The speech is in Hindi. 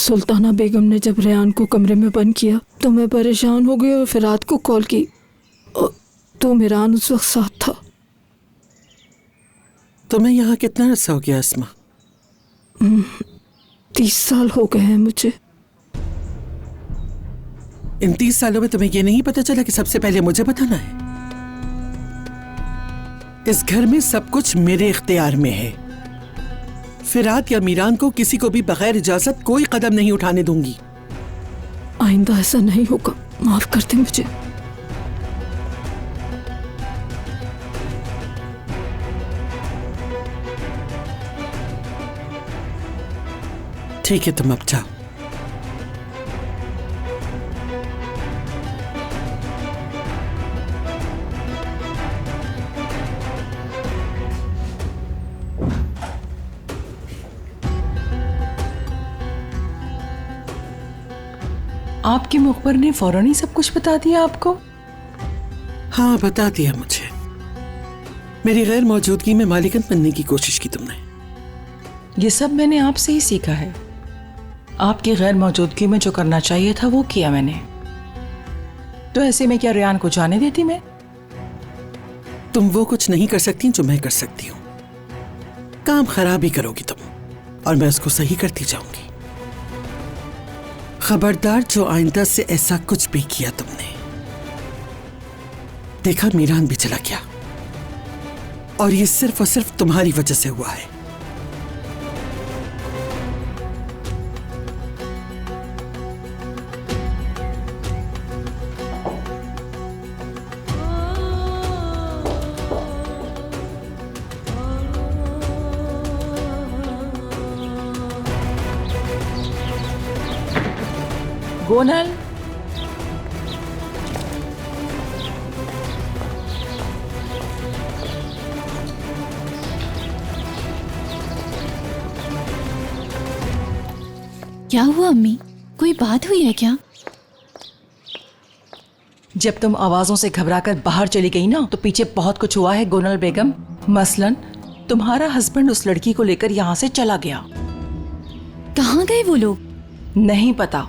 सुल्ताना बेगम ने जब रेहान को कमरे में बंद किया तो मैं परेशान हो गई और फिर रात को कॉल की तो मिरान उस वक्त साथ था। तुम्हें यहाँ कितना अर्सा हो गया अस्मा? 30 साल हो गए हैं मुझे। इन 30 सालों में तुम्हें ये नहीं पता चला कि सबसे पहले मुझे बताना है? इस घर में सब कुछ मेरे इख्तियार में है। फिरात या मीरान को किसी को भी बगैर इजाजत कोई कदम नहीं उठाने दूंगी। आइंदा ऐसा नहीं होगा, माफ कर दे मुझे। ठीक है, तुम अब जाओ। आपके मुखबर ने फौरन ही सब कुछ बता दिया आपको? हाँ, बता दिया मुझे। मेरी गैर मौजूदगी में मालिकन बनने की कोशिश की तुमने। ये सब मैंने आपसे ही सीखा है। आपकी गैर मौजूदगी में जो करना चाहिए था वो किया मैंने। तो ऐसे में क्या रेहान को जाने देती मैं? तुम वो कुछ नहीं कर सकती जो मैं कर सकती हूँ। काम खराब ही करोगी तुम और मैं उसको सही करती जाऊंगी। खबरदार, जो आइंदा से ऐसा कुछ भी किया तुमने। देखा, मीरान भी चला गया और ये सिर्फ और सिर्फ तुम्हारी वजह से हुआ है। गोनल, क्या हुआ अम्मी? कोई बात हुई है क्या? जब तुम आवाजों से घबराकर बाहर चली गई ना तो पीछे बहुत कुछ हुआ है गोनल बेगम। मसलन तुम्हारा हस्बैंड उस लड़की को लेकर यहाँ से चला गया। कहाँ गए वो लोग? नहीं पता।